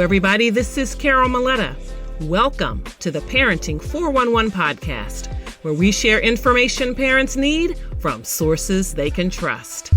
everybody. This is Carol Maletta. Welcome to the Parenting 411 podcast, where we share information parents need from sources they can trust.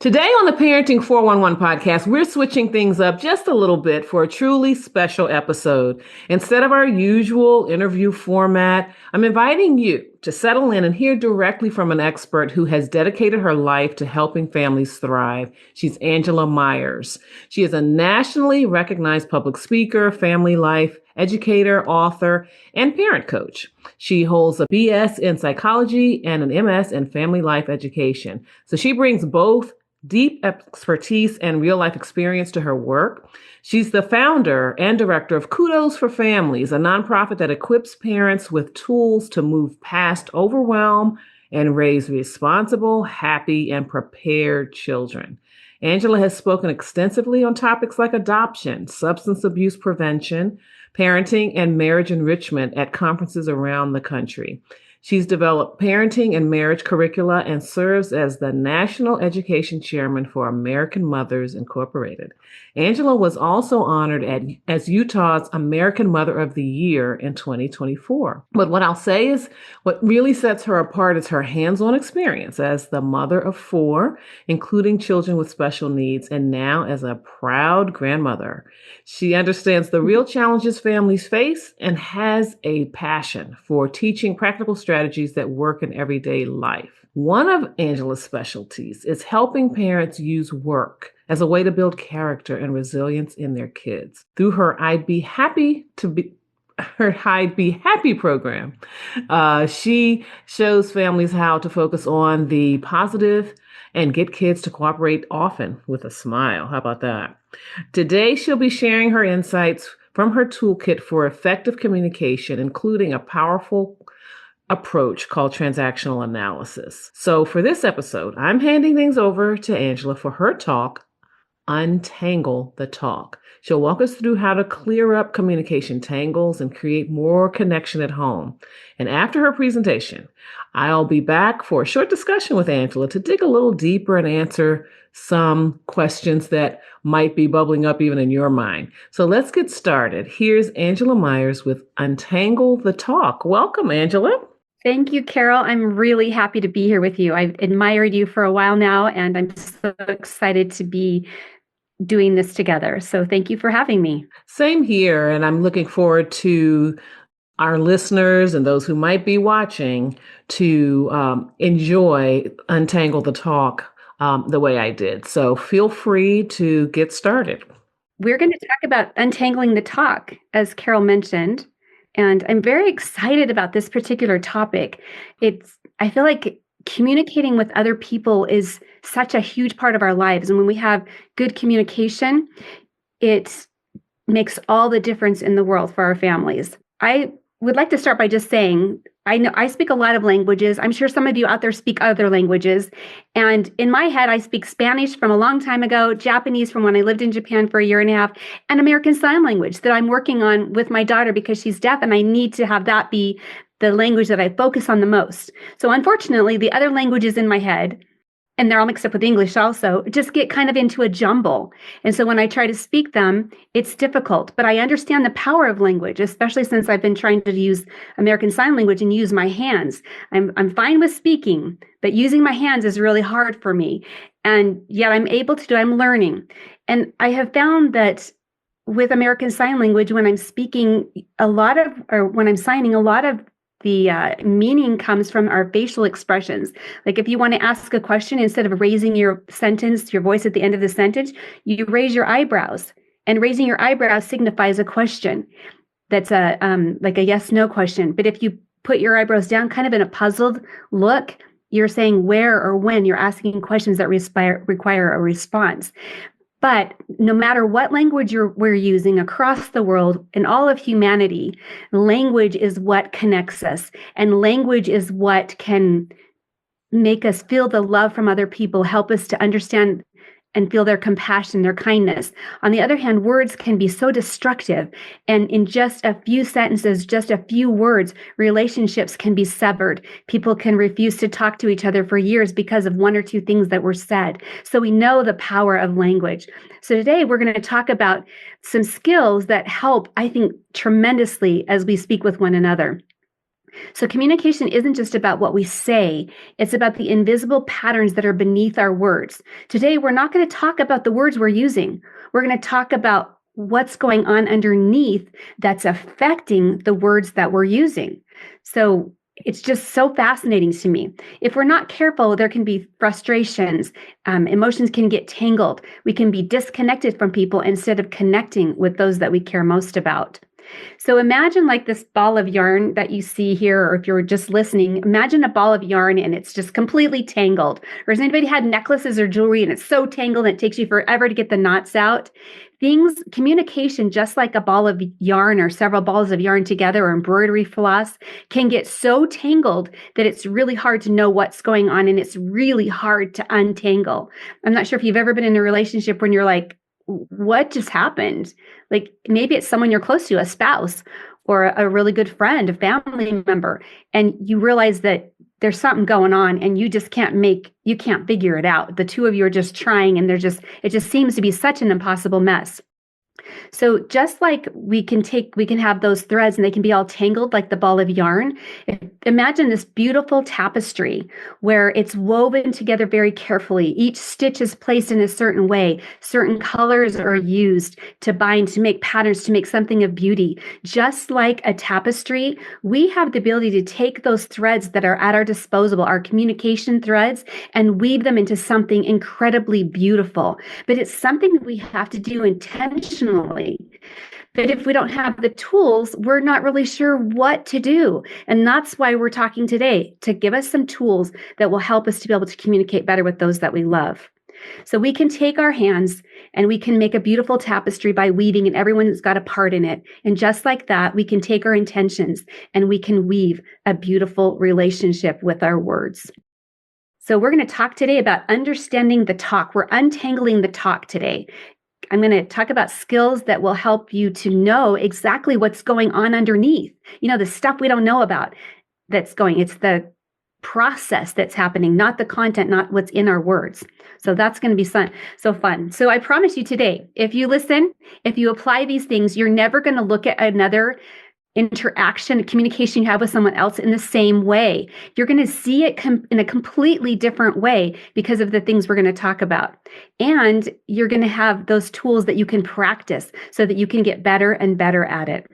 Today on the Parenting 411 podcast, we're switching things up just a little bit for a truly special episode. Instead of our usual interview format, I'm inviting you to settle in and hear directly from an expert who has dedicated her life to helping families thrive. She's Angela Myers. She is a nationally recognized public speaker, family life educator, author, and parent coach. She holds a BS in psychology and an MS in family life education. So she brings both deep expertise and real life experience to her work. She's the founder and director of Kudos for Families, a nonprofit that equips parents with tools to move past overwhelm and raise responsible, happy, and prepared children. Angela has spoken extensively on topics like adoption, substance abuse prevention, parenting, and marriage enrichment at conferences around the country. She's developed parenting and marriage curricula and serves as the National Education Chairman for American Mothers Incorporated. Angela was also honored as Utah's American Mother of the Year in 2024. But what I'll say is what really sets her apart is her hands-on experience as the mother of 4, including children with special needs, and now as a proud grandmother. She understands the real challenges families face and has a passion for teaching practical strategies that work in everyday life. One of Angela's specialties is helping parents use work as a way to build character and resilience in their kids. Through her I'd Be Happy program, she shows families how to focus on the positive and get kids to cooperate often with a smile. How about that? Today, she'll be sharing her insights from her toolkit for effective communication, including a powerful approach called transactional analysis. So for this episode, I'm handing things over to Angela for her talk, Untangle the Talk. She'll walk us through how to clear up communication tangles and create more connection at home. And after her presentation, I'll be back for a short discussion with Angela to dig a little deeper and answer some questions that might be bubbling up even in your mind. So let's get started. Here's Angela Myers with Untangle the Talk. Welcome, Angela. Thank you, Carol. I'm really happy to be here with you. I've admired you for a while now, and I'm so excited to be doing this together. So thank you for having me. Same here. And I'm looking forward to our listeners and those who might be watching to enjoy Untangle the Talk the way I did. So feel free to get started. We're going to talk about untangling the talk, as Carol mentioned. And I'm very excited about this particular topic. I feel like communicating with other people is such a huge part of our lives. And when we have good communication, it makes all the difference in the world for our families. I would like to start by just saying, I know I speak a lot of languages. I'm sure some of you out there speak other languages. And in my head, I speak Spanish from a long time ago, Japanese from when I lived in Japan for a year and a half, and American Sign Language that I'm working on with my daughter because she's deaf, and I need to have that be the language that I focus on the most. So unfortunately, the other languages in my head, and they're all mixed up with English also, just get kind of into a jumble. And so when I try to speak them, it's difficult. But I understand the power of language, especially since I've been trying to use American Sign Language and use my hands. I'm fine with speaking, but using my hands is really hard for me. And yet I'm able to I'm learning. And I have found that with American Sign Language, when I'm speaking when I'm signing, a lot of the meaning comes from our facial expressions. Like if you want to ask a question, instead of raising your voice at the end of the sentence, you raise your eyebrows. And raising your eyebrows signifies a question. That's like a yes/no question. But if you put your eyebrows down kind of in a puzzled look, you're saying where or when. You're asking questions that require a response. But no matter what language we're using across the world, in all of humanity, language is what connects us. And language is what can make us feel the love from other people, help us to understand and feel their compassion, their kindness. On the other hand, words can be so destructive. And in just a few sentences, just a few words, relationships can be severed. People can refuse to talk to each other for years because of one or two things that were said. So we know the power of language. So today we're going to talk about some skills that help, I think, tremendously as we speak with one another. So communication isn't just about what we say, it's about the invisible patterns that are beneath our words. Today, we're not going to talk about the words we're using. We're going to talk about what's going on underneath that's affecting the words that we're using. So it's just so fascinating to me. If we're not careful, there can be frustrations. Emotions can get tangled. We can be disconnected from people instead of connecting with those that we care most about. So imagine like this ball of yarn that you see here, or if you're just listening, imagine a ball of yarn and it's just completely tangled. Or has anybody had necklaces or jewelry and it's so tangled and it takes you forever to get the knots out? Communication, just like a ball of yarn or several balls of yarn together or embroidery floss, can get so tangled that it's really hard to know what's going on and it's really hard to untangle. I'm not sure if you've ever been in a relationship when you're like, what just happened? Like maybe it's someone you're close to, a spouse or a really good friend, a family member, and you realize that there's something going on and you can't figure it out. The two of you are just trying and it just seems to be such an impossible mess. So just like we can have those threads and they can be all tangled like the ball of yarn. Imagine this beautiful tapestry where it's woven together very carefully. Each stitch is placed in a certain way. Certain colors are used to bind, to make patterns, to make something of beauty. Just like a tapestry, we have the ability to take those threads that are at our disposal, our communication threads, and weave them into something incredibly beautiful. But it's something that we have to do intentionally. But if we don't have the tools, we're not really sure what to do. And that's why we're talking today, to give us some tools that will help us to be able to communicate better with those that we love. So we can take our hands and we can make a beautiful tapestry by weaving, and everyone's got a part in it. And just like that, we can take our intentions and we can weave a beautiful relationship with our words. So we're going to talk today about understanding the talk. We're untangling the talk today. I'm going to talk about skills that will help you to know exactly what's going on underneath. You know, the stuff we don't know about it's the process that's happening, not the content, not what's in our words. So that's going to be so fun. So I promise you today, if you listen, if you apply these things, you're never going to look at another interaction, communication you have with someone else in the same way. You're going to see it in a completely different way because of the things we're going to talk about. And you're going to have those tools that you can practice so that you can get better and better at it.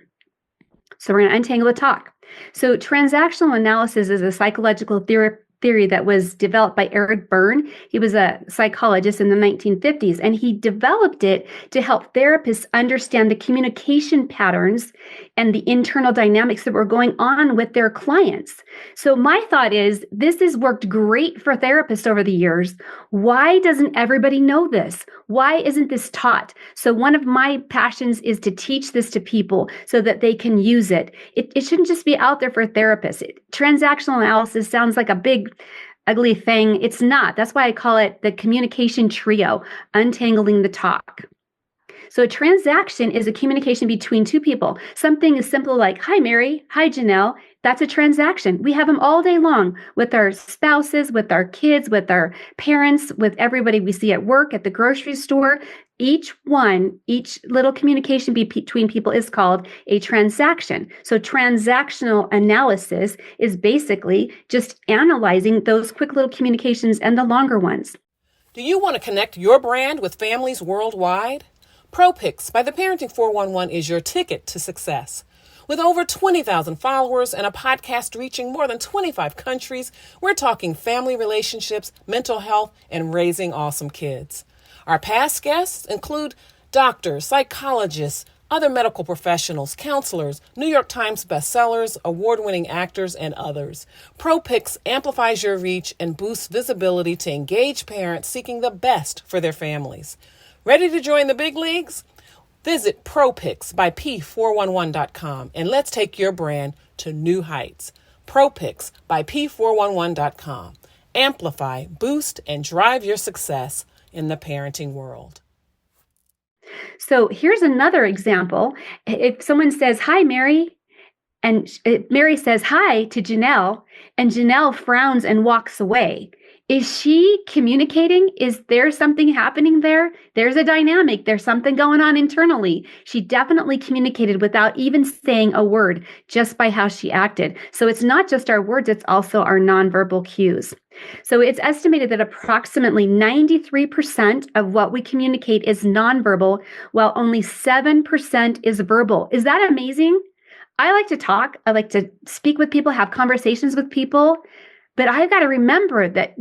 So we're going to untangle the talk. So transactional analysis is a psychological theory that was developed by Eric Berne. He was a psychologist in the 1950s, and he developed it to help therapists understand the communication patterns and the internal dynamics that were going on with their clients. So my thought is, this has worked great for therapists over the years. Why doesn't everybody know this? Why isn't this taught? So one of my passions is to teach this to people so that they can use it. It shouldn't just be out there for therapists. Transactional analysis sounds like a big, ugly thing. It's not. That's why I call it the communication trio, untangling the talk. So a transaction is a communication between two people. Something as simple like, hi, Mary, hi, Janelle. That's a transaction. We have them all day long with our spouses, with our kids, with our parents, with everybody we see at work, at the grocery store. Each little communication between people is called a transaction. So transactional analysis is basically just analyzing those quick little communications and the longer ones. Do you want to connect your brand with families worldwide? ProPix by the Parenting 411 is your ticket to success. With over 20,000 followers and a podcast reaching more than 25 countries, we're talking family relationships, mental health, and raising awesome kids. Our past guests include doctors, psychologists, other medical professionals, counselors, New York Times bestsellers, award-winning actors, and others. ProPix amplifies your reach and boosts visibility to engage parents seeking the best for their families. Ready to join the big leagues? Visit ProPix by P411.com and let's take your brand to new heights. ProPix by P411.com. Amplify, boost, and drive your success. in the parenting world. So here's another example. If someone says, "Hi, Mary," and Mary says hi to Janelle, and Janelle frowns and walks away. Is she communicating? Is there something happening there? There's a dynamic. There's something going on internally. She definitely communicated without even saying a word, just by how she acted. So it's not just our words, it's also our nonverbal cues. So it's estimated that approximately 93% of what we communicate is nonverbal, while only 7% is verbal. Is that amazing? I like to talk. I like to speak with people, have conversations with people. But I've got to remember that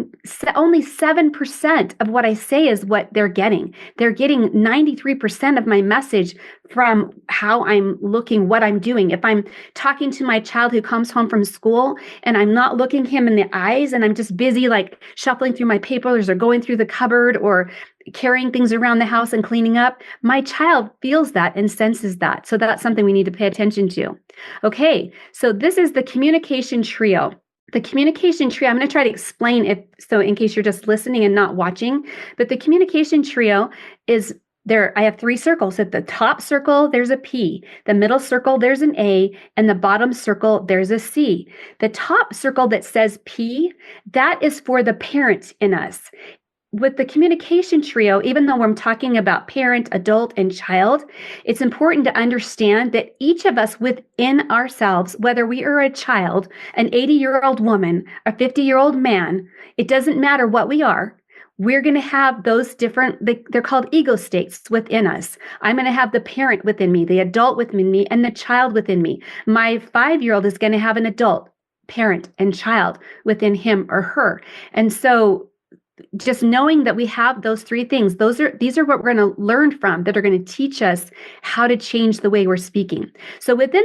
only 7% of what I say is what they're getting. They're getting 93% of my message from how I'm looking, what I'm doing. If I'm talking to my child who comes home from school and I'm not looking him in the eyes and I'm just busy like shuffling through my papers or going through the cupboard or carrying things around the house and cleaning up, my child feels that and senses that. So that's something we need to pay attention to. Okay, so this is the communication trio. The communication trio, I'm going to try to explain it so in case you're just listening and not watching, but the communication trio is there. I have 3 circles. At the top circle, there's a P. The middle circle, there's an A. And the bottom circle, there's a C. The top circle that says P, that is for the parent in us. With the communication trio, even though we're talking about parent, adult, and child, it's important to understand that each of us within ourselves, whether we are a child, an 80-year-old woman, a 50-year-old man, it doesn't matter what we are. We're going to have those different, they're called ego states within us. I'm going to have the parent within me, the adult within me, and the child within me. My 5-year-old is going to have an adult, parent, and child within him or her. And so just knowing that we have those 3 things, these are what we're going to learn from, that are going to teach us how to change the way we're speaking. So within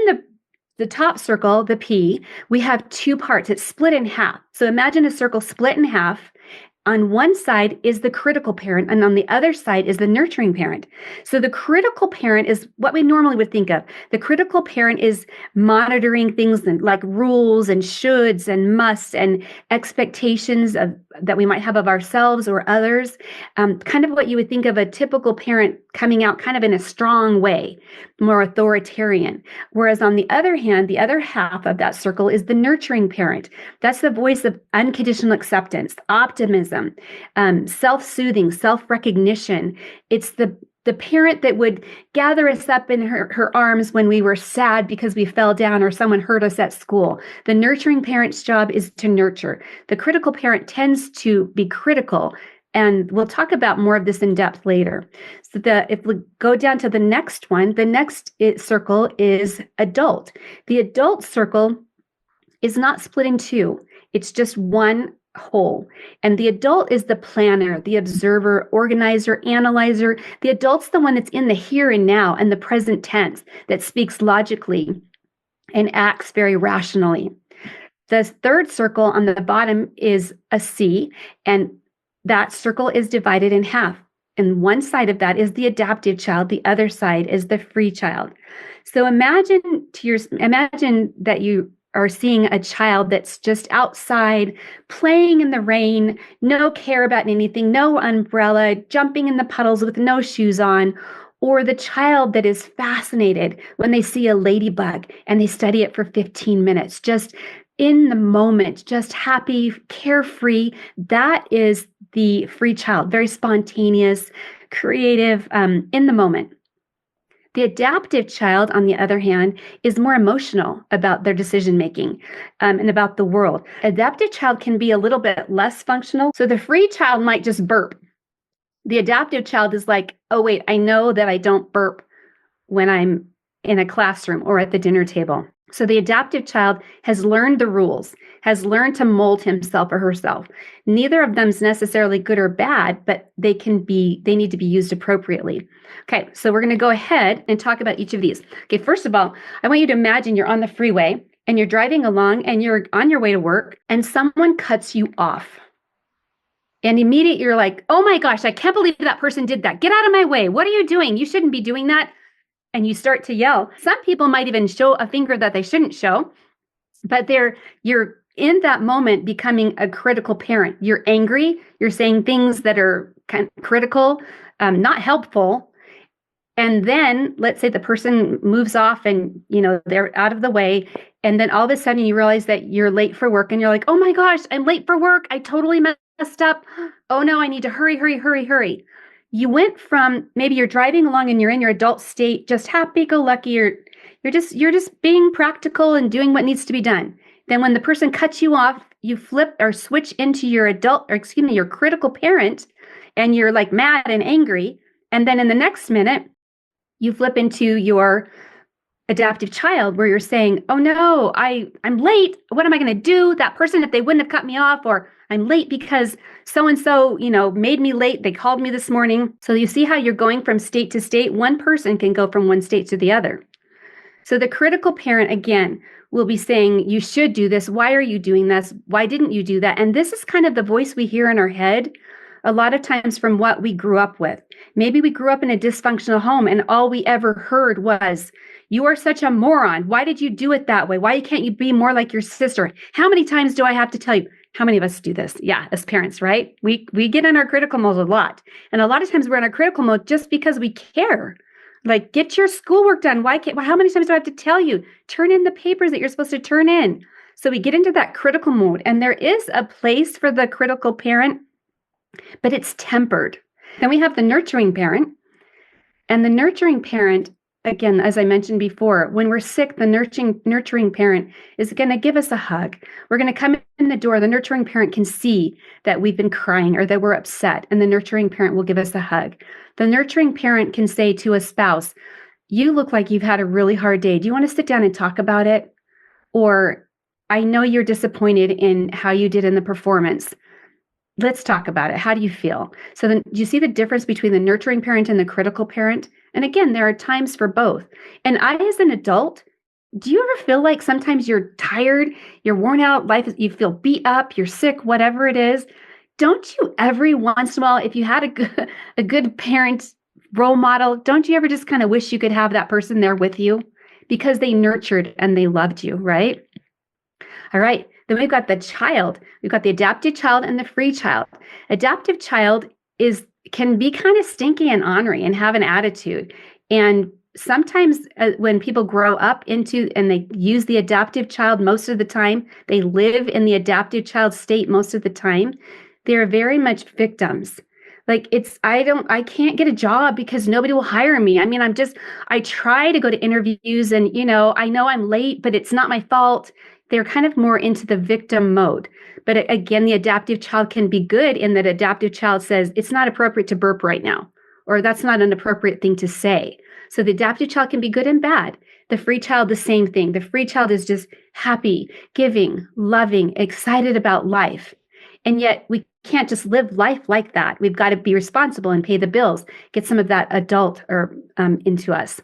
the top circle, the P, we have 2 parts. It's split in half. So imagine a circle split in half. On one side is the critical parent, and on the other side is the nurturing parent. So the critical parent is what we normally would think of. The critical parent is monitoring things like rules and shoulds and musts and expectations that we might have of ourselves or others. Kind of what you would think of a typical parent coming out kind of in a strong way, more authoritarian. Whereas on the other hand, the other half of that circle is the nurturing parent. That's the voice of unconditional acceptance, optimism, self-soothing, self-recognition. It's the parent that would gather us up in her arms when we were sad because we fell down or someone hurt us at school. The nurturing parent's job is to nurture. The critical parent tends to be critical. And we'll talk about more of this in depth later. So if we go down to the next one, the next circle is adult. The adult circle is not split in 2. It's just one whole. And the adult is the planner, the observer, organizer, analyzer. The adult's the one that's in the here and now and the present tense, that speaks logically and acts very rationally. The third circle on the bottom is a C, and that circle is divided in half. And one side of that is the adaptive child. The other side is the free child. So imagine that you are seeing a child that's just outside playing in the rain, no care about anything, no umbrella, jumping in the puddles with no shoes on, or the child that is fascinated when they see a ladybug and they study it for 15 minutes, just in the moment, just happy, carefree. That is the free child, very spontaneous, creative, in the moment. The adaptive child, on the other hand, is more emotional about their decision-making and about the world. Adaptive child can be a little bit less functional. So the free child might just burp. The adaptive child is like, oh, wait, I know that I don't burp when I'm in a classroom or at the dinner table. So the adaptive child has learned the rules, has learned to mold himself or herself. Neither of them is necessarily good or bad, but they need to be used appropriately. Okay, so we're going to go ahead and talk about each of these. Okay, first of all, I want you to imagine you're on the freeway and you're driving along and you're on your way to work and someone cuts you off. And immediately you're like, oh my gosh, I can't believe that person did that. Get out of my way. What are you doing? You shouldn't be doing that. And you start to yell. Some people might even show a finger that they shouldn't show, but you're in that moment becoming a critical parent. You're angry. You're saying things that are kind of critical, not helpful. And then let's say the person moves off and, they're out of the way. And then all of a sudden you realize that you're late for work and you're like, oh my gosh, I'm late for work. I totally messed up. Oh no, I need to hurry, hurry, hurry, hurry. You went from maybe you're driving along and you're in your adult state, just happy-go-lucky. You're just being practical and doing what needs to be done. Then when the person cuts you off, you flip or switch into your your critical parent, and you're like mad and angry. And then in the next minute, you flip into your adaptive child where you're saying, oh no, I'm late. What am I going to do? That person, if they wouldn't have cut me off, or I'm late because so-and-so, made me late. They called me this morning. So you see how you're going from state to state. One person can go from one state to the other. So the critical parent, again, will be saying, you should do this. Why are you doing this? Why didn't you do that? And this is kind of the voice we hear in our head a lot of times from what we grew up with. Maybe we grew up in a dysfunctional home and all we ever heard was, you are such a moron. Why did you do it that way? Why can't you be more like your sister? How many times do I have to tell you? How many of us do this? Yeah, as parents, right? We get in our critical mode a lot. And a lot of times we're in our critical mode just because we care. Like, get your schoolwork done. How many times do I have to tell you? Turn in the papers that you're supposed to turn in. So we get into that critical mode. And there is a place for the critical parent, but it's tempered. Then we have the nurturing parent. And the nurturing parent, again, as I mentioned before, when we're sick, the nurturing parent is going to give us a hug. We're going to come in the door. The nurturing parent can see that we've been crying or that we're upset, and the nurturing parent will give us a hug. The nurturing parent can say to a spouse, you look like you've had a really hard day. Do you want to sit down and talk about it? Or, I know you're disappointed in how you did in the performance. Let's talk about it. How do you feel? So then do you see the difference between the nurturing parent and the critical parent? And again, there are times for both. And I, as an adult, do you ever feel like sometimes you're tired, you're worn out, you feel beat up, you're sick, whatever it is? Don't you every once in a while, if you had a good parent role model, don't you ever just kind of wish you could have that person there with you because they nurtured and they loved you, right? All right. Then we've got the child. We've got the adaptive child and the free child. Adaptive child can be kind of stinky and ornery and have an attitude. And sometimes when people grow up and they use the adaptive child most of the time, they live in the adaptive child state most of the time, they're very much victims. Like I can't get a job because nobody will hire me. I mean, I try to go to interviews and, I know I'm late, but it's not my fault. They're kind of more into the victim mode. But again, the adaptive child can be good in that adaptive child says, it's not appropriate to burp right now, or that's not an appropriate thing to say. So the adaptive child can be good and bad. The free child, the same thing. The free child is just happy, giving, loving, excited about life. And yet we can't just live life like that. We've got to be responsible and pay the bills, get some of that adult into us.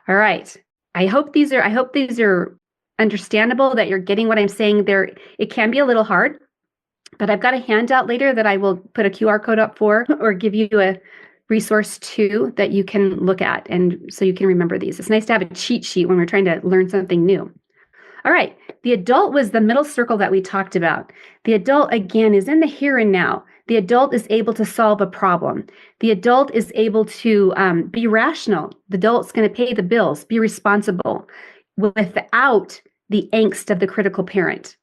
All right. I hope these are understandable, that you're getting what I'm saying there. It can be a little hard, but I've got a handout later that I will put a QR code up for, or give you a resource too that you can look at. And so you can remember these. It's nice to have a cheat sheet when we're trying to learn something new. All right. The adult was the middle circle that we talked about. The adult, again, is in the here and now. The adult is able to solve a problem. The adult is able to be rational. The adult's going to pay the bills, be responsible, without the angst of the critical parent,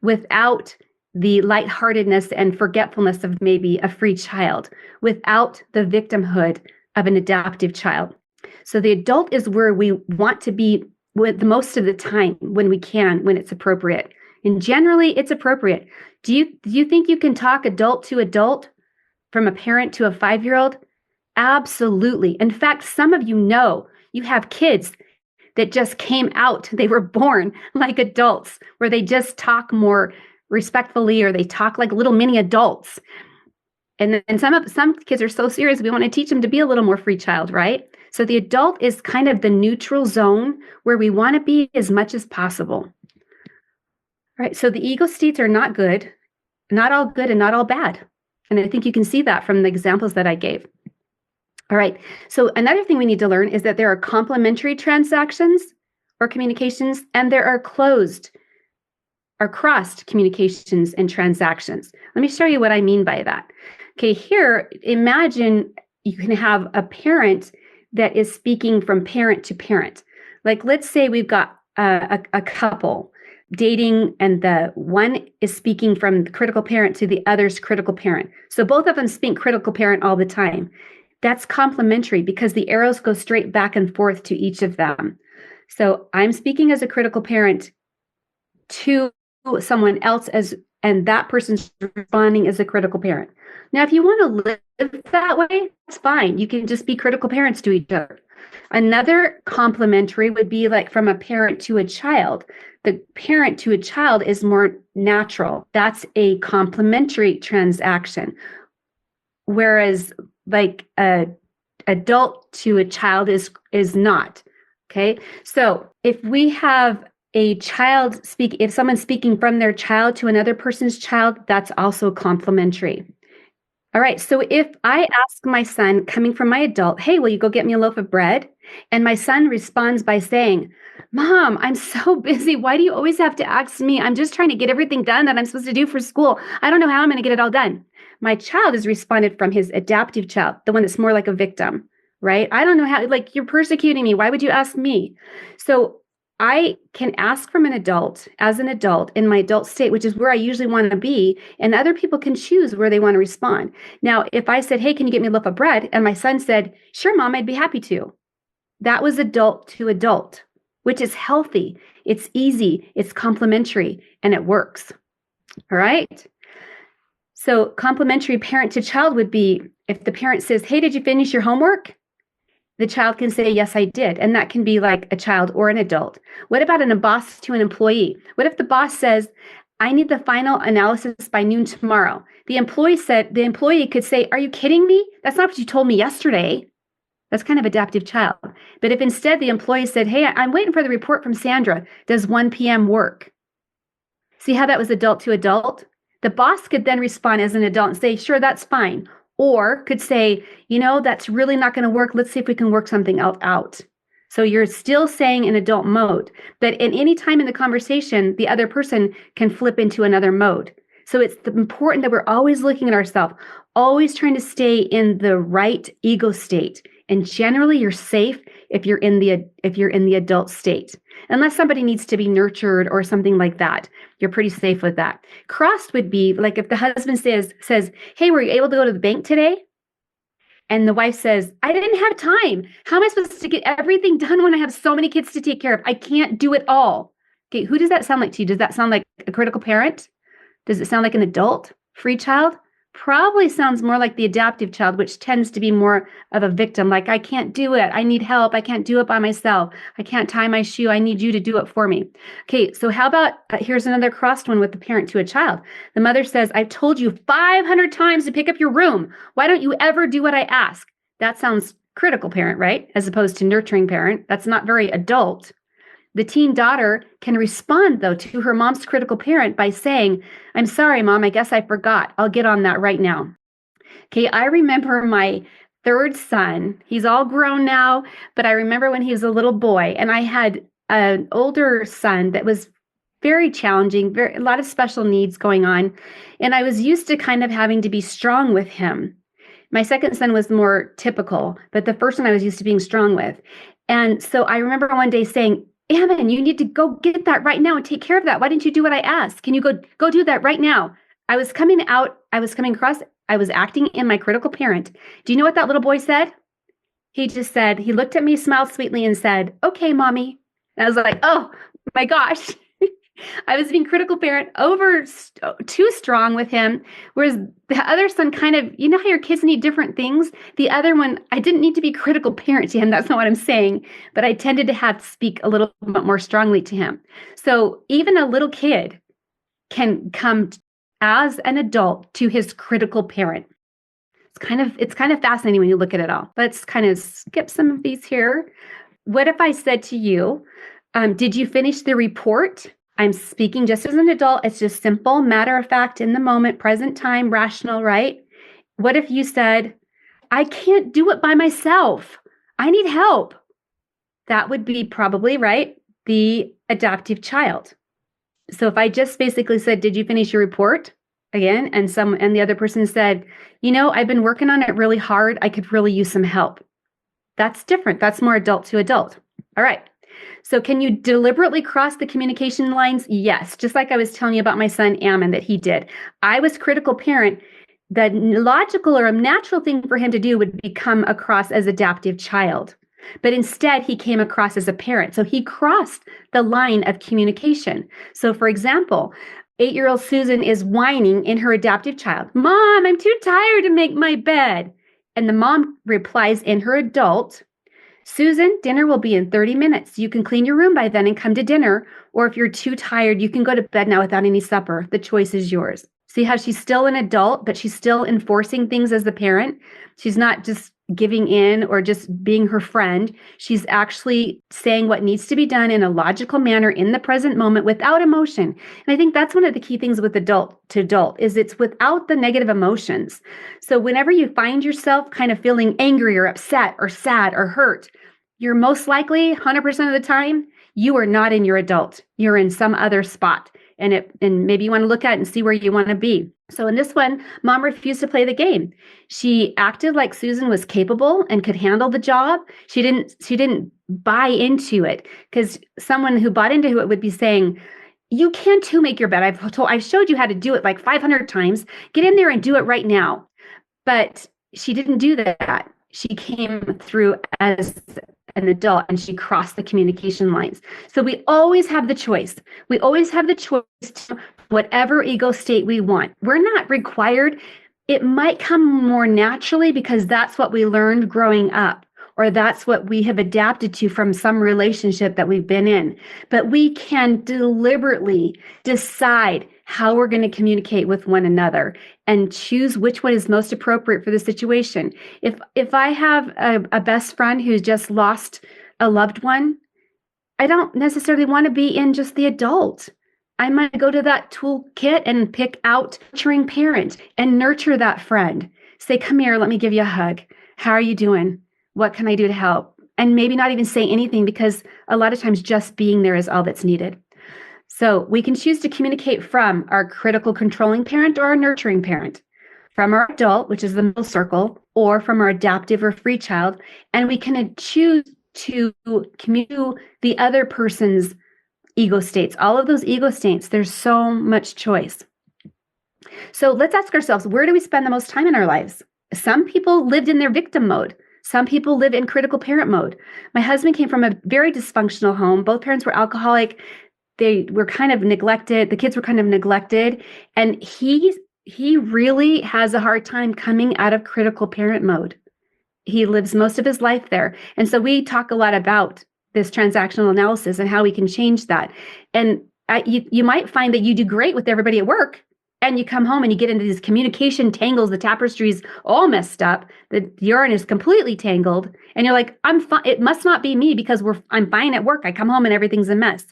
without the lightheartedness and forgetfulness of maybe a free child, without the victimhood of an adaptive child. So the adult is where we want to be with the most of the time when we can, when it's appropriate. And generally it's appropriate. Do you think you can talk adult to adult from a parent to a 5-year-old? Absolutely. In fact, some of you have kids that just came out. They were born like adults, where they just talk more respectfully, or they talk like little mini adults. And then some kids are so serious, we want to teach them to be a little more free child, right? So the adult is kind of the neutral zone where we want to be as much as possible. Right? So the ego states are not good, not all good and not all bad. And I think you can see that from the examples that I gave. All right. So another thing we need to learn is that there are complementary transactions or communications, and there are closed or crossed communications and transactions. Let me show you what I mean by that. Okay, here, imagine you can have a parent that is speaking from parent to parent. Like, let's say we've got a couple dating, and the one is speaking from the critical parent to the other's critical parent. So both of them speak critical parent all the time. That's complementary because the arrows go straight back and forth to each of them. So I'm speaking as a critical parent to someone else and that person's responding as a critical parent. Now, if you want to live that way, it's fine. You can just be critical parents to each other. Another complementary would be like from a parent to a child. The parent to a child is more natural. That's a complementary transaction. Whereas like a adult to a child is not. Okay. So if we have if someone's speaking from their child to another person's child, that's also complementary. All right. So if I ask my son, coming from my adult, hey, will you go get me a loaf of bread? And my son responds by saying, Mom, I'm so busy. Why do you always have to ask me? I'm just trying to get everything done that I'm supposed to do for school. I don't know how I'm going to get it all done. My child has responded from his adaptive child, the one that's more like a victim, right? I don't know how, like, you're persecuting me. Why would you ask me? So I can ask from an adult as an adult in my adult state, which is where I usually want to be, and other people can choose where they want to respond. Now, if I said, hey, can you get me a loaf of bread? And my son said, sure, Mom, I'd be happy to. That was adult to adult, which is healthy. It's easy, it's complementary, and it works. All right. So complementary parent to child would be if the parent says, hey, did you finish your homework? The child can say, yes, I did. And that can be like a child or an adult. What about a boss to an employee? What if the boss says, I need the final analysis by noon tomorrow? The employee could say, are you kidding me? That's not what you told me yesterday. That's kind of adaptive child. But if instead the employee said, hey, I'm waiting for the report from Sandra. Does 1 p.m. work? See how that was adult to adult? The boss could then respond as an adult and say, sure, that's fine. Or could say, that's really not going to work. Let's see if we can work something else out. So you're still saying in adult mode, but at any time in the conversation, the other person can flip into another mode. So it's important that we're always looking at ourselves, always trying to stay in the right ego state. And generally, you're safe if you're in the adult state, unless somebody needs to be nurtured or something like that. You're pretty safe with that. Crossed would be like if the husband says, hey, were you able to go to the bank today? And the wife says, I didn't have time. How am I supposed to get everything done when I have so many kids to take care of? I can't do it all. Okay, who does that sound like to you? Does that sound like a critical parent? Does it sound like an adult, free child? Probably sounds more like the adaptive child, which tends to be more of a victim. Like, I can't do it. I need help. I can't do it by myself. I can't tie my shoe. I need you to do it for me. Okay, so how about, here's another crossed one with the parent to a child. The mother says, I've told you 500 times to pick up your room. Why don't you ever do what I ask? That sounds critical parent, right? As opposed to nurturing parent. That's not very adult. The teen daughter can respond, though, to her mom's critical parent by saying, I'm sorry, Mom, I guess I forgot. I'll get on that right now. Okay, I remember my third son. He's all grown now, but I remember when he was a little boy, and I had an older son that was very challenging, a lot of special needs going on, and I was used to kind of having to be strong with him. My second son was more typical, but the first one I was used to being strong with. And so I remember one day saying, Ammon, you need to go get that right now and take care of that. Why didn't you do what I asked? Can you go do that right now? I was coming across, I was acting in my critical parent. Do you know what that little boy said? He just said, he looked at me, smiled sweetly and said, okay, Mommy. And I was like, oh my gosh. I was being critical parent too strong with him. Whereas the other son kind of, you know how your kids need different things? The other one, I didn't need to be critical parent to him. That's not what I'm saying. But I tended to have to speak a little bit more strongly to him. So even a little kid can come as an adult to his critical parent. It's kind of fascinating when you look at it all. Let's kind of skip some of these here. What if I said to you, did you finish the report? I'm speaking just as an adult. It's just simple, matter of fact, in the moment, present time, rational, right? What if you said, I can't do it by myself. I need help. That would be probably, right, the adaptive child. So if I just basically said, did you finish your report? again, and the other person said, I've been working on it really hard. I could really use some help. That's different. That's more adult to adult. All right. So can you deliberately cross the communication lines? Yes. Just like I was telling you about my son, Ammon, that he did. I was critical parent. The logical or a natural thing for him to do would be come across as adaptive child. But instead, he came across as a parent. So he crossed the line of communication. So for example, 8-year-old Susan is whining in her adaptive child. Mom, I'm too tired to make my bed. And the mom replies in her adult, Susan, dinner will be in 30 minutes. You can clean your room by then and come to dinner. Or if you're too tired, you can go to bed now without any supper. The choice is yours. See how she's still an adult, but she's still enforcing things as the parent. She's not just giving in or just being her friend. She's actually saying what needs to be done in a logical manner in the present moment without emotion. And I think that's one of the key things with adult to adult is it's without the negative emotions. So whenever you find yourself kind of feeling angry or upset or sad or hurt, you're most likely 100% of the time, you are not in your adult. You're in some other spot. And maybe you want to look at it and see where you want to be. So in this one, mom refused to play the game. She acted like Susan was capable and could handle the job. She didn't buy into it, because someone who bought into it would be saying, you can too make your bed. I showed you how to do it like 500 times. Get in there and do it right now. But she didn't do that. She came through as an adult and she crossed the communication lines. So we always have the choice. We always have the choice to whatever ego state we want. We're not required. It might come more naturally because that's what we learned growing up, or that's what we have adapted to from some relationship that we've been in. But we can deliberately decide how we're going to communicate with one another and choose which one is most appropriate for the situation. If I have a best friend who's just lost a loved one, I don't necessarily want to be in just the adult. I might go to that toolkit and pick out nurturing parent and nurture that friend. Say, come here, let me give you a hug. How are you doing? What can I do to help? And maybe not even say anything, because a lot of times just being there is all that's needed. So we can choose to communicate from our critical controlling parent or our nurturing parent, from our adult, which is the middle circle, or from our adaptive or free child. And we can choose to communicate the other person's ego states. All of those ego states, there's so much choice. So let's ask ourselves, where do we spend the most time in our lives? Some people lived in their victim mode. Some people live in critical parent mode. My husband came from a very dysfunctional home. Both parents were alcoholic. They were kind of neglected. The kids were kind of neglected. And he really has a hard time coming out of critical parent mode. He lives most of his life there. And so we talk a lot about this transactional analysis and how we can change that. And you might find that you do great with everybody at work, and you come home and you get into these communication tangles, the tapestry's all messed up, the yarn is completely tangled, and you're like, I'm fine. It must not be me because I'm fine at work. I come home and everything's a mess.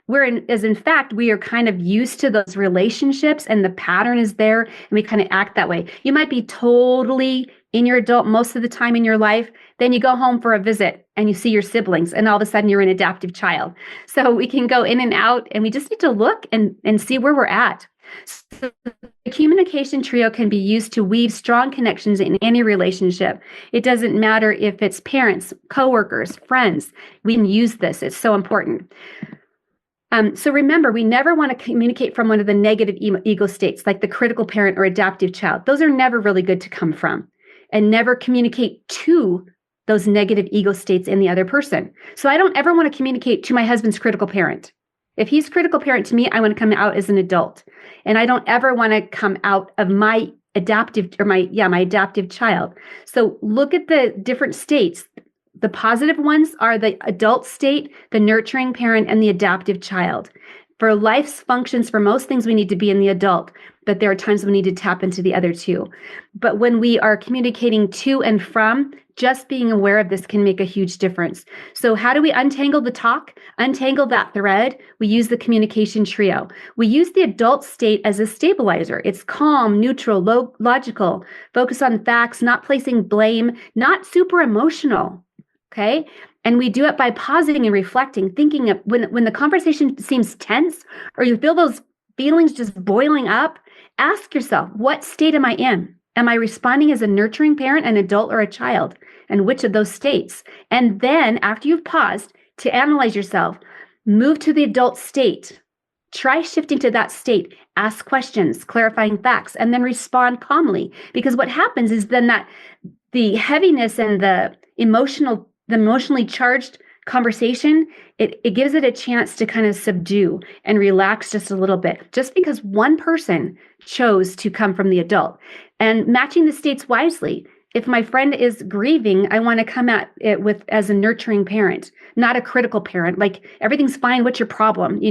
In fact, we are kind of used to those relationships and the pattern is there, and we kind of act that way. You might be totally in your adult most of the time in your life. Then you go home for a visit and you see your siblings, and all of a sudden you're an adaptive child. So we can go in and out, and we just need to look and see where we're at. So the communication trio can be used to weave strong connections in any relationship. It doesn't matter if it's parents, coworkers, friends. We can use this. It's so important. So remember, we never want to communicate from one of the negative ego states, like the critical parent or adaptive child. Those are never really good to come from, and never communicate to those negative ego states in the other person. So I don't ever want to communicate to my husband's critical parent. If he's critical parent to me, I want to come out as an adult. And I don't ever want to come out of my adaptive or my adaptive child. So look at the different states. The positive ones are the adult state, the nurturing parent, and the adaptive child. For life's functions, for most things, we need to be in the adult, but there are times we need to tap into the other two. But when we are communicating to and from, just being aware of this can make a huge difference. So how do we untangle the talk? Untangle that thread? We use the communication trio. We use the adult state as a stabilizer. It's calm, neutral, logical, focus on facts, not placing blame, not super emotional. Okay. And we do it by pausing and reflecting, thinking of when the conversation seems tense, or you feel those feelings just boiling up, Ask yourself, what state am I in? Am I responding as a nurturing parent, an adult, or a child? And which of those states? And then after you've paused to analyze yourself, move to the adult state. Try shifting to that state, ask questions, clarifying facts, and then respond calmly. Because what happens is then that the heaviness and the emotionally charged conversation, it gives it a chance to kind of subdue and relax just a little bit, just because one person chose to come from the adult. And matching the states wisely. If my friend is grieving, I want to come at it with as a nurturing parent, not a critical parent. Like, everything's fine, what's your problem,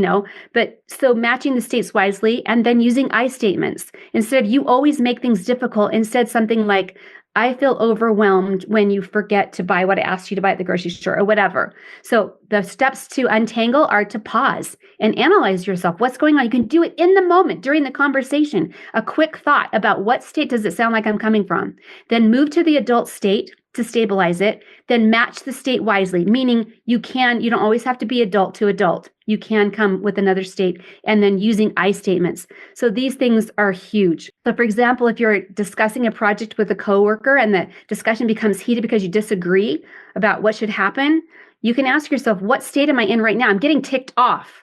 But so matching the states wisely, and then using I statements. Instead of "you always make things difficult," instead something like, "I feel overwhelmed when you forget to buy what I asked you to buy at the grocery store," or whatever. So the steps to untangle are to pause and analyze yourself. What's going on? You can do it in the moment during the conversation. A quick thought about, what state does it sound like I'm coming from? Then move to the adult state to stabilize it. Then match the state wisely, meaning you don't always have to be adult to adult. You can come with another state, and then using I statements. So these things are huge. So for example, if you're discussing a project with a coworker and the discussion becomes heated because you disagree about what should happen, you can ask yourself, what state am I in right now? I'm getting ticked off.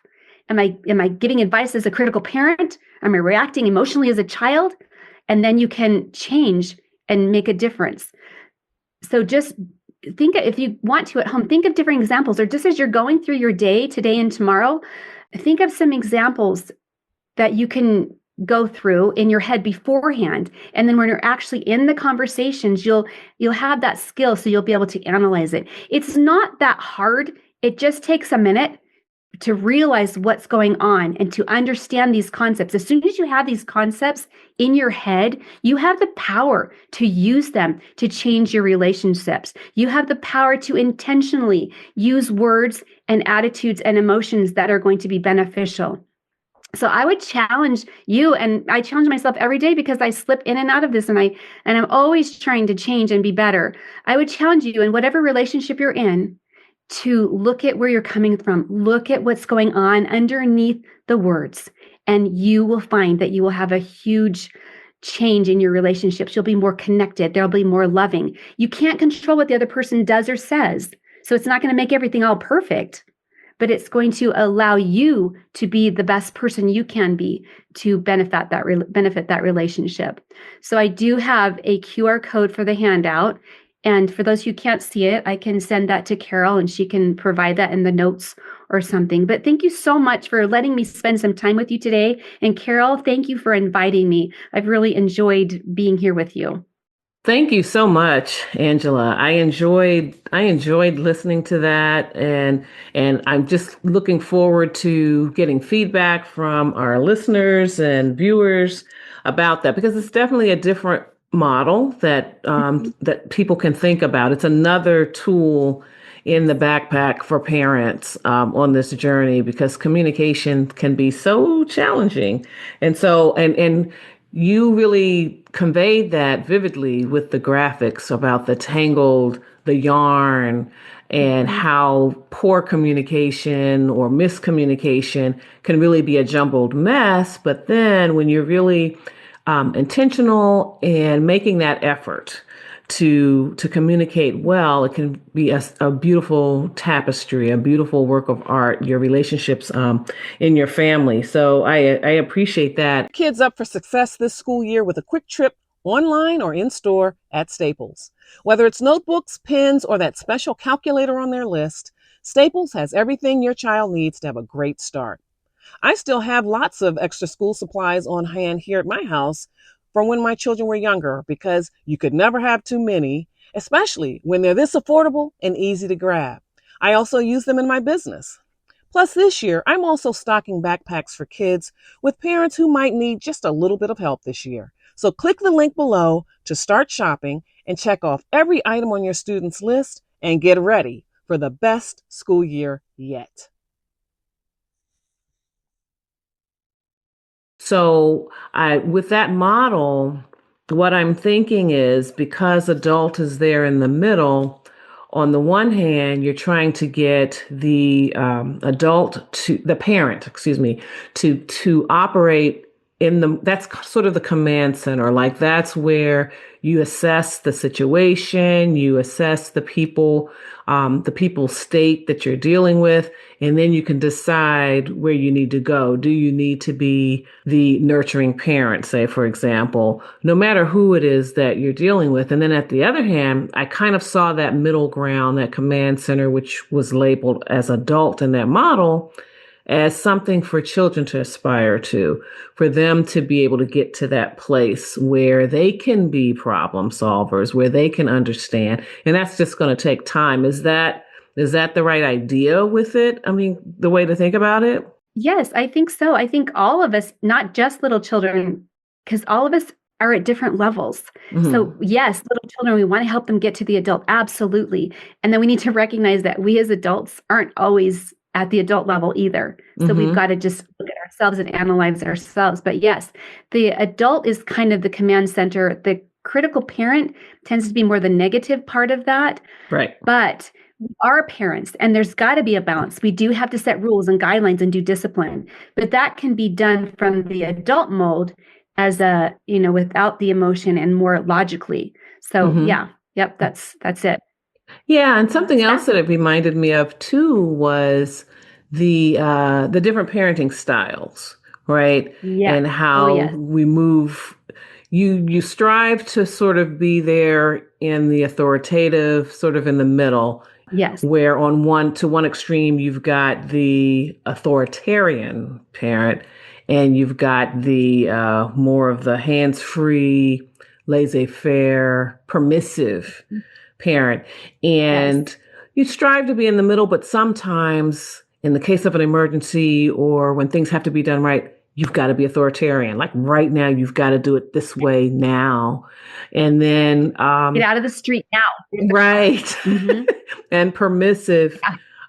Am I giving advice as a critical parent? Am I reacting emotionally as a child? And then you can change and make a difference. So just think, if you want to at home, think of different examples, or just as you're going through your day today and tomorrow, think of some examples that you can go through in your head beforehand. And then when you're actually in the conversations, you'll have that skill, so you'll be able to analyze it. It's not that hard. It just takes a minute to realize what's going on and to understand these concepts. As soon as you have these concepts in your head, you have the power to use them to change your relationships. You have the power to intentionally use words and attitudes and emotions that are going to be beneficial. So I would challenge you, and I challenge myself every day because I slip in and out of this, and I'm always trying to change and be better. I would challenge you, in whatever relationship you're in, to look at where you're coming from, look at what's going on underneath the words, and you will find that you will have a huge change in your relationships. You'll be more connected. There'll be more loving. You can't control what the other person does or says, so it's not going to make everything all perfect, but it's going to allow you to be the best person you can be to benefit that relationship. So I do have a QR code for the handout. And for those who can't see it, I can send that to Carol, and she can provide that in the notes or something. But thank you so much for letting me spend some time with you today. And Carol, thank you for inviting me. I've really enjoyed being here with you. Thank you so much, Angela. I enjoyed listening to that, and I'm just looking forward to getting feedback from our listeners and viewers about that, because it's definitely a different model that that people can think about. It's another tool in the backpack for parents on this journey, because communication can be so challenging, and you really conveyed that vividly with the graphics about the tangled, the yarn, and how poor communication or miscommunication can really be a jumbled mess. But then when you're really intentional and making that effort to communicate well, it can be a beautiful tapestry, a beautiful work of art, your relationships in your family. So I appreciate that. Kids up for success this school year with a quick trip online or in store at Staples. Whether it's notebooks, pens, or that special calculator on their list, Staples has everything your child needs to have a great start. I still have lots of extra school supplies on hand here at my house from when my children were younger, because you could never have too many, especially when they're this affordable and easy to grab. I also use them in my business. Plus, this year, I'm also stocking backpacks for kids with parents who might need just a little bit of help this year. So click the link below to start shopping and check off every item on your student's list and get ready for the best school year yet. So with that model, what I'm thinking is, because adult is there in the middle, on the one hand, you're trying to get the parent, to operate that's sort of the command center. Like that's where you assess the situation, you assess the people's state that you're dealing with, and then you can decide where you need to go. Do you need to be the nurturing parent, say, for example, no matter who it is that you're dealing with? And then at the other hand, I kind of saw that middle ground, that command center, which was labeled as adult in that model, as something for children to aspire to, for them to be able to get to that place where they can be problem solvers, where they can understand. And that's just going to take time. Is that the right idea with it? I mean, the way to think about it? Yes, I think so. I think all of us, not just little children, because all of us are at different levels. So yes, little children, we want to help them get to the adult. Absolutely. And then we need to recognize that we as adults aren't always at the adult level either. So we've got to just look at ourselves and analyze ourselves. But yes, the adult is kind of the command center. The critical parent tends to be more the negative part of that. Right. But we are parents, and there's got to be a balance. We do have to set rules and guidelines and do discipline, but that can be done from the adult mode as without the emotion and more logically. So that's it. Yeah, and something else that it reminded me of too was the different parenting styles, right? Yeah. And how we move. You strive to sort of be there in the authoritative, sort of in the middle. Yes. Where to one extreme you've got the authoritarian parent, and you've got the more of the hands-free, laissez-faire, permissive parent. And you strive to be in the middle, but sometimes in the case of an emergency or when things have to be done right, you've got to be authoritarian. Like right now, you've got to do it this way now. And then get out of the street now. Right. And permissive.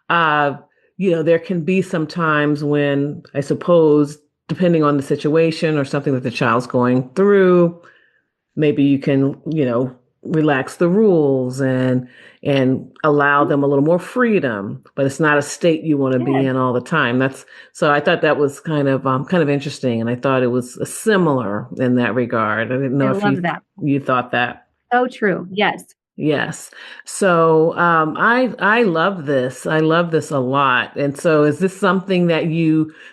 There can be some times when, I suppose, depending on the situation or something that the child's going through, maybe you can, relax the rules and allow them a little more freedom, but it's not a state you want to be in all the time. So I thought that was kind of interesting, and I thought it was similar in that regard. I didn't know you thought that. Oh, true. Yes. Yes. So I love this. I love this a lot. And so is this something that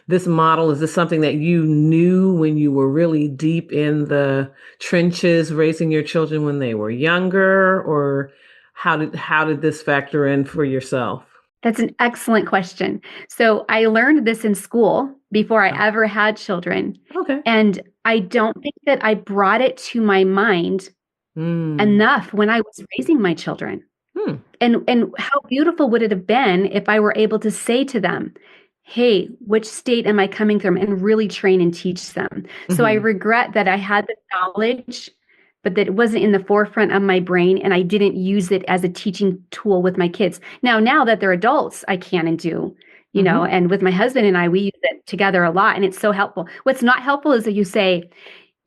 this model, is this something that you knew when you were really deep in the trenches raising your children when they were younger, or how did this factor in for yourself? That's an excellent question. So I learned this in school before I ever had children. Okay. And I don't think that I brought it to my mind enough when I was raising my children. And how beautiful would it have been if I were able to say to them, hey, which state am I coming from, and really train and teach them. So I regret that I had the knowledge, but that it wasn't in the forefront of my brain, and I didn't use it as a teaching tool with my kids. Now that they're adults, I can and do, and with my husband and I, we use it together a lot, and it's so helpful. What's not helpful is that you say,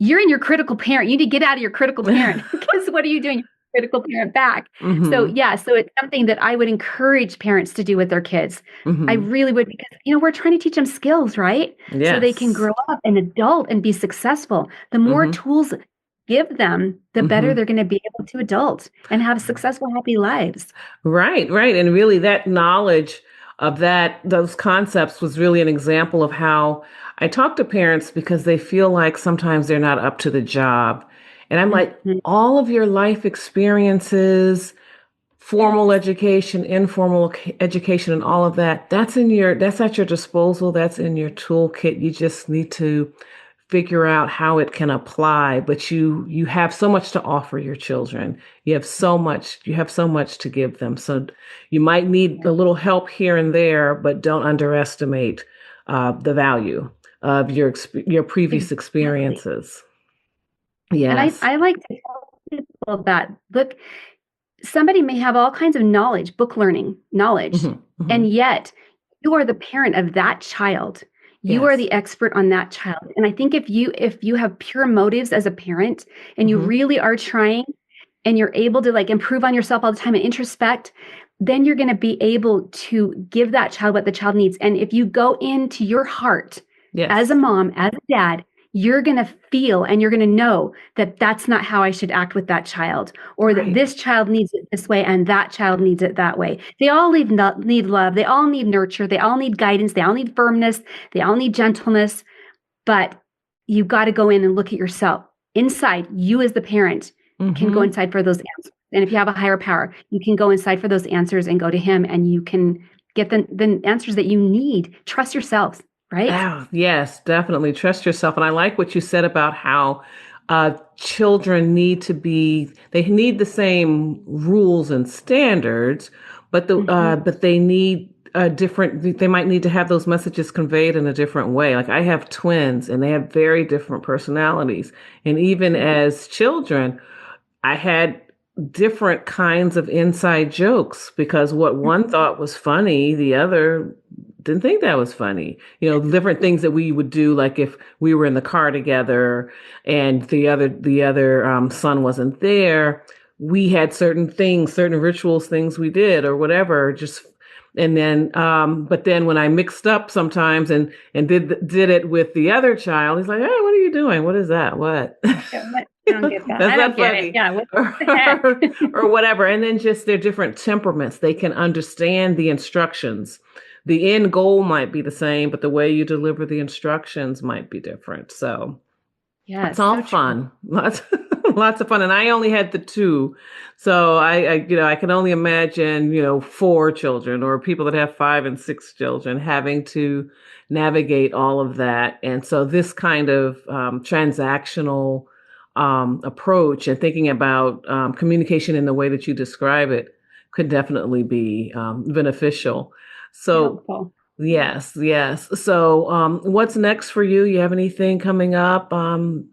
you're in your critical parent. You need to get out of your critical parent, because what are you doing? Critical parent back. So it's something that I would encourage parents to do with their kids. I really would, because we're trying to teach them skills, right? Yes. So they can grow up an adult and be successful. The more tools give them, the better they're going to be able to adult and have successful, happy lives. Right. And really that knowledge of those concepts was really an example of how I talk to parents, because they feel like sometimes they're not up to the job. And I'm like, all of your life experiences, formal education, informal education, and all of that's at your disposal. That's in your toolkit. You just need to figure out how it can apply. But you have so much to offer your children. You have so much to give them. So you might need a little help here and there, but don't underestimate the value of your previous experiences. Yes. And I like to tell people that, look, somebody may have all kinds of knowledge, book learning knowledge, and yet you are the parent of that child. You are the expert on that child. And I think if you have pure motives as a parent, and you really are trying, and you're able to improve on yourself all the time and introspect, then you're going to be able to give that child what the child needs. And if you go into your heart as a mom, as a dad, you're going to feel and you're going to know that that's not how I should act with that child, or that this child needs it this way and that child needs it that way. They all need love. They all need nurture. They all need guidance. They all need firmness. They all need gentleness. But you've got to go in and look at yourself. Inside, you as the parent can go inside for those answers. And if you have a higher power, you can go inside for those answers and go to him, and you can get the answers that you need. Trust yourselves, right? Oh, yes, definitely. Trust yourself. And I like what you said about how children need the same rules and standards, but they need they might need to have those messages conveyed in a different way. Like I have twins and they have very different personalities. And even as children, I had different kinds of inside jokes because what one thought was funny, the other didn't think that was funny. Different things that we would do, like if we were in the car together and the other son wasn't there, we had certain rituals, things we did or whatever, and then, but then when I mixed up sometimes and did it with the other child, he's like, "Hey, what are you doing? What is that? What?" I don't get that. That's I not don't get funny. it. Yeah, what the heck? or whatever. And then just their different temperaments. They can understand the instructions. The end goal might be the same, but the way you deliver the instructions might be different. So Yeah, it's all so fun. Lots of fun. And I only had the two. So I can only imagine, 4 children or people that have 5 and 6 children having to navigate all of that. And so this kind of transactional approach and thinking about communication in the way that you describe it could definitely be beneficial. So helpful. yes. So what's next for you? You have anything coming up?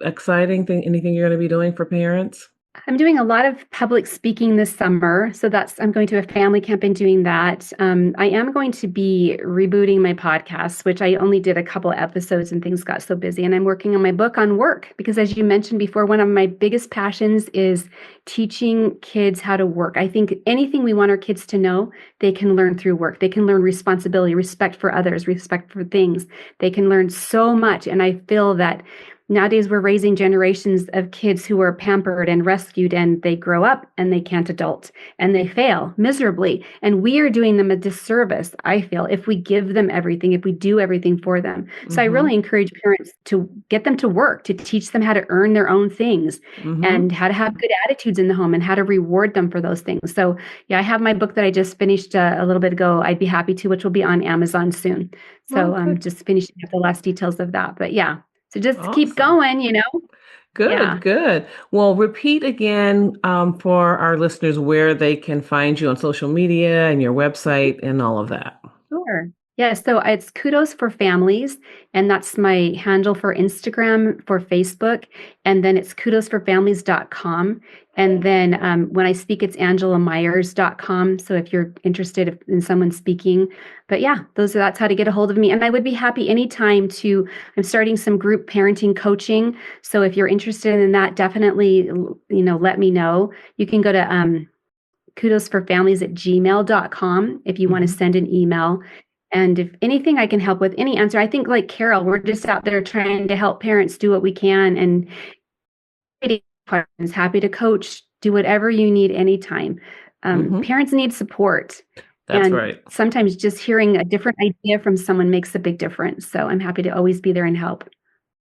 Exciting thing? Anything you're going to be doing for parents? I'm doing a lot of public speaking this summer. So I'm going to a family camp and doing that. I am going to be rebooting my podcast, which I only did a couple episodes and things got so busy. And I'm working on my book on work because, as you mentioned before, one of my biggest passions is teaching kids how to work. I think anything we want our kids to know, they can learn through work. They can learn responsibility, respect for others, respect for things. They can learn so much. And I feel that nowadays, we're raising generations of kids who are pampered and rescued, and they grow up and they can't adult and they fail miserably. And we are doing them a disservice, I feel, if we give them everything, if we do everything for them. So I really encourage parents to get them to work, to teach them how to earn their own things and how to have good attitudes in the home and how to reward them for those things. So yeah, I have my book that I just finished a little bit ago, I'd be happy to, which will be on Amazon soon. So I'm just finishing up the last details of that. But yeah. So just keep going, Good, Yeah. good. Well, repeat again for our listeners where they can find you on social media and your website and all of that. Sure. Yeah, so it's Kudos for Families, and that's my handle for Instagram, for Facebook, and then it's kudosforfamilies.com. And then when I speak, it's angelamyers.com. So if you're interested in someone speaking, but yeah, that's how to get a hold of me. And I would be happy anytime I'm starting some group parenting coaching. So if you're interested in that, definitely, let me know. You can go to kudosforfamilies@gmail.com if you want to send an email. And if anything I can help with, any answer, I think like Carol, we're just out there trying to help parents do what we can, and questions, happy to coach, do whatever you need anytime. Parents need support. That's right. Sometimes just hearing a different idea from someone makes a big difference. So I'm happy to always be there and help.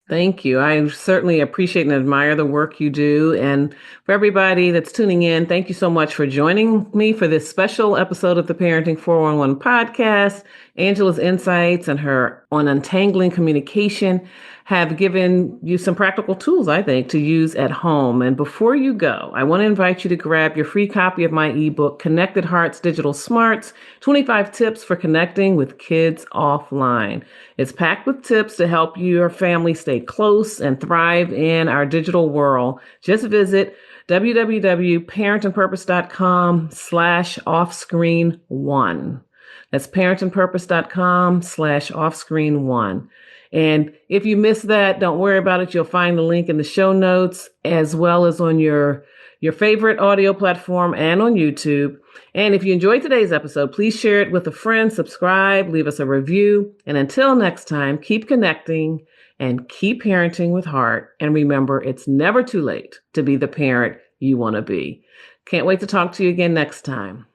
Thank you. I certainly appreciate and admire the work you do. And for everybody that's tuning in, thank you so much for joining me for this special episode of the Parenting 411 podcast. Angela's insights and her on untangling communication have given you some practical tools, I think, to use at home. And before you go, I want to invite you to grab your free copy of my ebook, Connected Hearts Digital Smarts, 25 Tips for Connecting with Kids Offline. It's packed with tips to help your family stay close and thrive in our digital world. Just visit www.parentandpurpose.com/offscreen1. That's parentandpurpose.com/offscreen1. And if you missed that, don't worry about it. You'll find the link in the show notes as well as on your favorite audio platform and on YouTube. And if you enjoyed today's episode, please share it with a friend, subscribe, leave us a review. And until next time, keep connecting and keep parenting with heart. And remember, it's never too late to be the parent you want to be. Can't wait to talk to you again next time.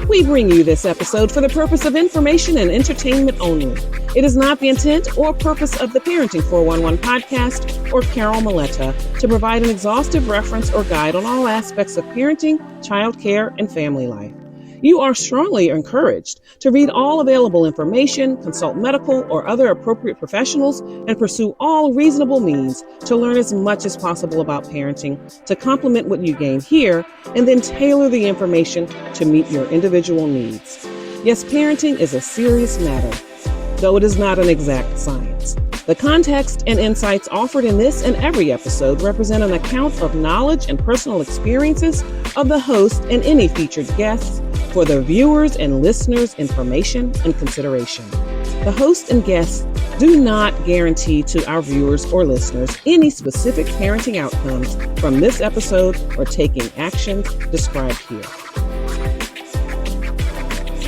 We bring you this episode for the purpose of information and entertainment only. It is not the intent or purpose of the Parenting 411 podcast or Carol Maletta to provide an exhaustive reference or guide on all aspects of parenting, childcare, and family life. You are strongly encouraged to read all available information, consult medical or other appropriate professionals, and pursue all reasonable means to learn as much as possible about parenting to complement what you gain here, and then tailor the information to meet your individual needs. Yes, parenting is a serious matter, though it is not an exact science. The context and insights offered in this and every episode represent an account of knowledge and personal experiences of the host and any featured guests for the viewers' and listeners' information and consideration. The host and guests do not guarantee to our viewers or listeners any specific parenting outcomes from this episode or taking actions described here.